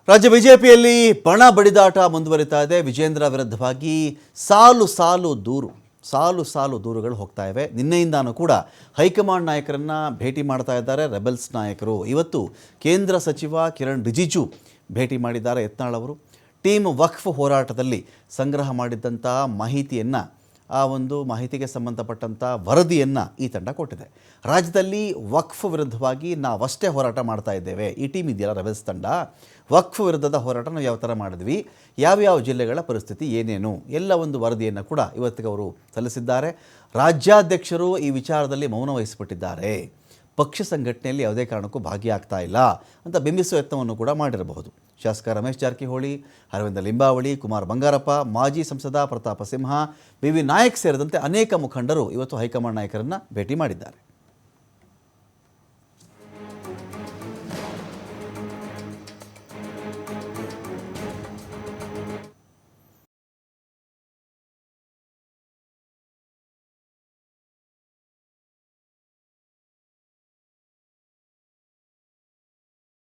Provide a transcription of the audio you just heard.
ರಾಜ್ಯ ಬಿಜೆಪಿಯಲ್ಲಿ ಬಣ ಬಡಿದಾಟ ಮುಂದುವರಿತಾ ಇದೆ. ವಿಜೇಂದ್ರ ವಿರುದ್ಧವಾಗಿ ಸಾಲು ದೂರುಗಳು ಹೋಗ್ತಾ ಇವೆ. ನಿನ್ನೆಯಿಂದಾನೂ ಕೂಡ ಹೈಕಮಾಂಡ್ ನಾಯಕರನ್ನ ಭೇಟಿ ಮಾಡ್ತಾ ಇದ್ದಾರೆ ರೆಬೆಲ್ಸ್ ನಾಯಕರು. ಇವತ್ತು ಕೇಂದ್ರ ಸಚಿವ ಕಿರಣ್ ರಿಜಿಜು ಭೇಟಿ ಮಾಡಿದ್ದಾರೆ ಯತ್ನಾಳ್ ಅವರು. ಟೀಮ್ ವಕ್ಫ್ ಹೋರಾಟದಲ್ಲಿ ಸಂಗ್ರಹ ಮಾಡಿದ್ದಂಥ ಮಾಹಿತಿಯನ್ನು, ಆ ಒಂದು ಮಾಹಿತಿಗೆ ಸಂಬಂಧಪಟ್ಟಂಥ ವರದಿಯನ್ನು ಈ ತಂಡ ಕೊಟ್ಟಿದೆ. ರಾಜ್ಯದಲ್ಲಿ ವಕ್ಫ್ ವಿರುದ್ಧವಾಗಿ ನಾವಷ್ಟೇ ಹೋರಾಟ ಮಾಡ್ತಾ ಇದ್ದೇವೆ. ಈ ಟೀಮ್ ಇದೆಯಲ್ಲ ರೆಬೆಲ್ಸ್ ತಂಡ, ವಕ್ಫ್ ವಿರುದ್ಧದ ಹೋರಾಟ ನಾವು ಯಾವ ಥರ ಮಾಡಿದ್ವಿ, ಯಾವ್ಯಾವ ಜಿಲ್ಲೆಗಳ ಪರಿಸ್ಥಿತಿ ಏನೇನು, ಎಲ್ಲ ಒಂದು ವರದಿಯನ್ನು ಕೂಡ ಇವತ್ತಿಗೆ ಅವರು ಸಲ್ಲಿಸಿದ್ದಾರೆ. ರಾಜ್ಯಾಧ್ಯಕ್ಷರು ಈ ವಿಚಾರದಲ್ಲಿ ಮೌನ ವಹಿಸಿಬಿಟ್ಟಿದ್ದಾರೆ. ಪಕ್ಷ ಸಂಘಟನೆಯಲ್ಲಿ ಯಾವುದೇ ಕಾರಣಕ್ಕೂ ಭಾಗಿಯಾಗ್ತಾ ಇಲ್ಲ ಅಂತ ಬಿಂಬಿಸುವ ಯತ್ನವನ್ನು ಕೂಡ ಮಾಡಿರಬಹುದು. ಶಾಸಕ ರಮೇಶ್ ಜಾರಕಿಹೊಳಿ, ಅರವಿಂದ ಲಿಂಬಾವಳಿ, ಕುಮಾರ್ ಬಂಗಾರಪ್ಪ, ಮಾಜಿ ಸಂಸದ ಪ್ರತಾಪ ಸಿಂಹ, ವಿ ನಾಯಕ್ ಸೇರಿದಂತೆ ಅನೇಕ ಮುಖಂಡರು ಇವತ್ತು ಹೈಕಮಾಂಡ್ ನಾಯಕರನ್ನು ಭೇಟಿ ಮಾಡಿದ್ದಾರೆ.